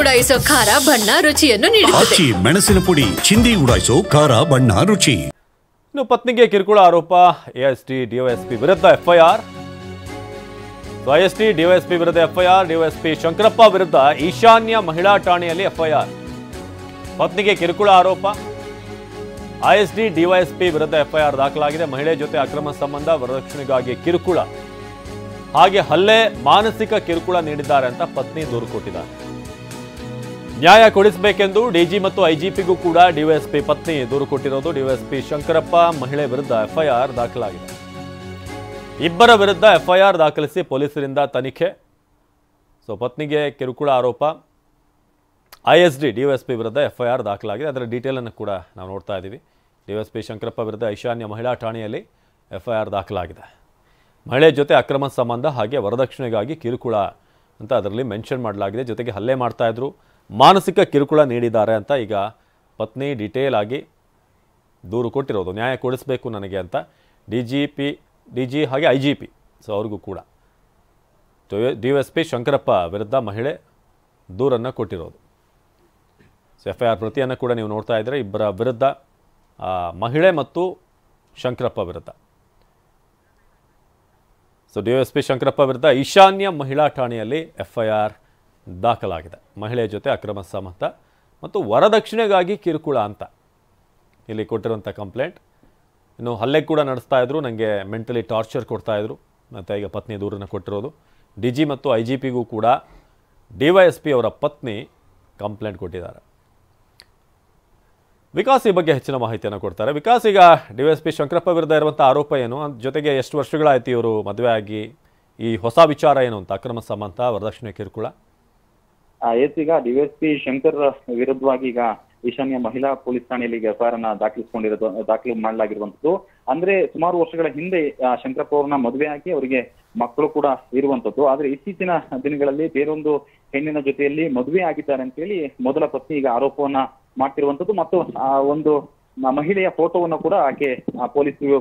ಉಡಾಯಿಸೋ ಖಾರ ಬಣ್ಣ ರುಚಿಯನ್ನು ನೀಡುತ್ತದೆ. ಮೆಣಸಿನ ಪುಡಿ ಚಿಂದಿ ಉಡಾಯಿಸೋ ಖಾರ ಬಣ್ಣ ರುಚಿ. ಇನ್ನು ಪತ್ನಿಗೆ ಕಿರುಕುಳ ಆರೋಪ, ಎಎಸ್ಟಿ ಡಿವೈಎಸ್ಪಿ ವಿರುದ್ಧ ಎಫ್ಐಆರ್. ಎಎಸ್ಟಿ ಡಿವೈಎಸ್ಪಿ ವಿರುದ್ಧ ಎಫ್ಐಆರ್. ಡಿವೈಎಸ್ಪಿ ಶಂಕರಪ್ಪ ವಿರುದ್ಧ ಈಶಾನ್ಯ ಮಹಿಳಾ ಠಾಣೆಯಲ್ಲಿ ಎಫ್ಐಆರ್. ಪತ್ನಿಗೆ ಕಿರುಕುಳ ಆರೋಪ, ಐಎಸ್ಡಿ ಡಿವೈಎಸ್ಪಿ ವಿರುದ್ಧ ಎಫ್ಐಆರ್ ದಾಖಲಾಗಿದೆ. ಮಹಿಳೆ ಜೊತೆ ಅಕ್ರಮ ಸಂಬಂಧ, ವರದಕ್ಷಿಣೆಗಾಗಿ ಕಿರುಕುಳ, ಹಾಗೆ ಹಲ್ಲೆ, ಮಾನಸಿಕ ಕಿರುಕುಳ ನೀಡಿದ್ದಾರೆ ಅಂತ ಪತ್ನಿ ದೂರು ಕೊಟ್ಟಿದ್ದಾರೆ. ನ್ಯಾಯ ಕೊಡಿಸಬೇಕೆಂದು ಡಿಜಿ ಮತ್ತು ಐಜಿಪಿಗೂ ಕೂಡ ಡಿವೈಎಸ್ಪಿ ಪತ್ನಿ ದೂರು ಕೊಟ್ಟಿರೋದು. ಡಿವೈಎಸ್ಪಿ ಶಂಕರಪ್ಪ ಮಹಿಳೆ ವಿರುದ್ಧ ಎಫ್ಐಆರ್ ದಾಖಲಾಗಿದೆ. ಇಬ್ಬರ ವಿರುದ್ಧ ಎಫ್ಐಆರ್ ದಾಖಲಿಸಿ ಪೊಲೀಸರಿಂದ ತನಿಖೆ. ಪತ್ನಿಗೆ ಕಿರುಕುಳ ಆರೋಪ, ಐಎಸ್ಡಿ ಡಿವೈಎಸ್ಪಿ ವಿರುದ್ಧ ಎಫ್ಐಆರ್ ದಾಖಲಾಗಿದೆ. ಅದರ ಡೀಟೇಲ್ ಅನ್ನು ಕೂಡ ನಾವು ನೋಡ್ತಾ ಇದ್ದೀವಿ. ಡಿವೈಎಸ್ಪಿ ಶಂಕರಪ್ಪ ವಿರುದ್ಧ ಈಶಾನ್ಯ ಮಹಿಳಾ ಠಾಣೆಯಲ್ಲಿ ಎಫ್ಐಆರ್ ದಾಖಲಾಗಿದೆ. ಮಹಿಳೆ ಜೊತೆ ಅಕ್ರಮ ಸಂಬಂಧ, ಹಾಗೆ ವರದಕ್ಷಿಣೆಗಾಗಿ ಕಿರುಕುಳ ಅಂತ ಅದರಲ್ಲಿ ಮೆನ್ಷನ್ ಮಾಡಲಾಗಿದೆ. ಜೊತೆಗೆ ಹಲ್ಲೆ ಮಾಡ್ತಾ ಇದ್ರು, ಮಾನಸಿಕ ಕಿರುಕುಳ ನೀಡಿದ್ದಾರೆ ಅಂತ ಈಗ ಪತ್ನಿ ಡೀಟೇಲ್ ಆಗಿ ದೂರು ಕೊಟ್ಟಿರೋದು. ನ್ಯಾಯ ಕೊಡಿಸಬೇಕು ನನಗೆ ಅಂತ ಡಿಜಿ ಹಾಗೆ ಐಜಿಪಿ ಅವ್ರಿಗೂ ಕೂಡ ಡಿವೈಎಸ್ಪಿ ಶಂಕರಪ್ಪ ವಿರುದ್ಧ ಮಹಿಳೆ ದೂರನ್ನು ಕೊಟ್ಟಿರೋದು. ಎಫ್ಐಆರ್ ಪ್ರತಿಯನ್ನು ಕೂಡ ನೀವು ನೋಡ್ತಾ ಇದ್ದರೆ, ಇಬ್ಬರ ವಿರುದ್ಧ, ಮಹಿಳೆ ಮತ್ತು ಶಂಕರಪ್ಪ ವಿರುದ್ಧ. ಡಿವೈಎಸ್ಪಿ ಶಂಕರಪ್ಪ ವಿರುದ್ಧ ಈಶಾನ್ಯ ಮಹಿಳಾ ಠಾಣೆಯಲ್ಲಿ ಎಫ್ಐಆರ್ ದಾಖಲಾಗಿದೆ. ಮಹಿಳೆಯ ಜೊತೆ ಅಕ್ರಮ ಸಂಬಂಧ ಮತ್ತು ವರದಕ್ಷಿಣೆಗಾಗಿ ಕಿರುಕುಳ ಅಂತ ಇಲ್ಲಿ ಕೊಟ್ಟಿರುವಂಥ ಕಂಪ್ಲೇಂಟ್. ಇನ್ನು ಹಲ್ಲೆ ಕೂಡ ನಡೆಸ್ತಾ ಇದ್ರು, ನನಗೆ ಮೆಂಟಲಿ ಟಾರ್ಚರ್ ಕೊಡ್ತಾಯಿದ್ರು ಮತ್ತು ಈಗ ಪತ್ನಿ ದೂರನ್ನು ಕೊಟ್ಟಿರೋದು. ಡಿಜಿ ಮತ್ತು ಐಜಿಪಿಗೂ ಕೂಡ ಡಿವೈಎಸ್ಪಿ ಅವರ ಪತ್ನಿ ಕಂಪ್ಲೇಂಟ್ ಕೊಟ್ಟಿದ್ದಾರೆ. ವಿಕಾಸ್ ಈ ಬಗ್ಗೆ ಹೆಚ್ಚಿನ ಮಾಹಿತಿಯನ್ನು ಕೊಡ್ತಾರೆ. ವಿಕಾಸ್, ಈಗ ಡಿವೈಎಸ್ಪಿ ಶಂಕರಪ್ಪ ವಿರುದ್ಧ ಇರುವಂಥ ಆರೋಪ ಏನು, ಜೊತೆಗೆ ಎಷ್ಟು ವರ್ಷಗಳಾಯ್ತು ಇವರು ಮದುವೆ ಆಗಿ, ಈ ಹೊಸ ವಿಚಾರ ಏನು ಅಂತ, ಅಕ್ರಮ ಸಂಬಂಧ, ವರದಕ್ಷಿಣೆ ಕಿರುಕುಳ? ಈಗ ಡಿವೈಎಸ್ಪಿ ಶಂಕರ್ ವಿರುದ್ಧವಾಗಿ ಈಗ ಈಶಾನ್ಯ ಮಹಿಳಾ ಪೊಲೀಸ್ ಠಾಣೆಯಲ್ಲಿ ಎಫ್ಐಆರ್ ಅನ್ನ ದಾಖಲು ಮಾಡಲಾಗಿರುವಂತದ್ದು. ಅಂದ್ರೆ ಸುಮಾರು ವರ್ಷಗಳ ಹಿಂದೆ ಶಂಕರಪ್ಪ ಅವ್ರನ್ನ ಮದುವೆ ಆಗಿ ಅವರಿಗೆ ಮಕ್ಕಳು ಕೂಡ ಇರುವಂತದ್ದು. ಆದ್ರೆ ಇತ್ತೀಚಿನ ದಿನಗಳಲ್ಲಿ ಬೇರೊಂದು ಹೆಣ್ಣಿನ ಜೊತೆಯಲ್ಲಿ ಮದುವೆ ಆಗಿದ್ದಾರೆ ಅಂತ ಹೇಳಿ ಮೊದಲ ಪತ್ನಿ ಈಗ ಆರೋಪವನ್ನ ಮಾಡ್ತಿರುವಂತದ್ದು. ಮತ್ತು ಒಂದು ಮಹಿಳೆಯ ಫೋಟೋವನ್ನು ಕೂಡ ಆಕೆ ಪೊಲೀಸರಿಗೆ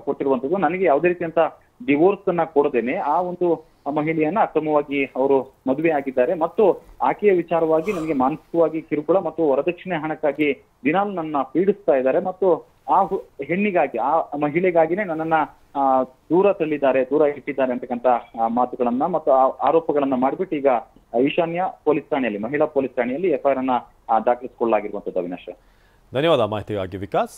ಕೊಟ್ಟಿರುವಂತದ್ದು. ನನಗೆ ಯಾವುದೇ ರೀತಿಯಂತ ಡಿವೋರ್ಸ್ ಅನ್ನ ಕೊಡದೇನೆ ಆ ಒಂದು ಮಹಿಳೆಯನ್ನ ಅಕ್ರಮವಾಗಿ ಅವರು ಮದುವೆ ಆಗಿದ್ದಾರೆ ಮತ್ತು ಆಕೆಯ ವಿಚಾರವಾಗಿ ನನಗೆ ಮಾನಸಿಕವಾಗಿ ಕಿರುಕುಳ ಮತ್ತು ವರದಕ್ಷಿಣೆ ಹಣಕ್ಕಾಗಿ ದಿನಾಲು ನನ್ನ ಪೀಡಿಸ್ತಾ ಇದ್ದಾರೆ ಮತ್ತು ಆ ಹೆಣ್ಣಿಗಾಗಿ, ಆ ಮಹಿಳೆಗಾಗಿನೇ ನನ್ನನ್ನ ದೂರ ಇಟ್ಟಿದ್ದಾರೆ ಅಂತಕ್ಕಂಥ ಮಾತುಗಳನ್ನ ಮತ್ತು ಆರೋಪಗಳನ್ನ ಮಾಡಿಬಿಟ್ಟು ಈಗ ಈಶಾನ್ಯ ಪೊಲೀಸ್ ಠಾಣೆಯಲ್ಲಿ, ಮಹಿಳಾ ಪೊಲೀಸ್ ಠಾಣೆಯಲ್ಲಿ ಎಫ್ಐಆರ್ ಅನ್ನ ದಾಖಲಿಸಿಕೊಳ್ಳಲಾಗಿರುವಂತದ್ದು. ಅವಿನಾಶ್, ಧನ್ಯವಾದ ಮಾಹಿತಿಗಾಗಿ ವಿಕಾಸ್.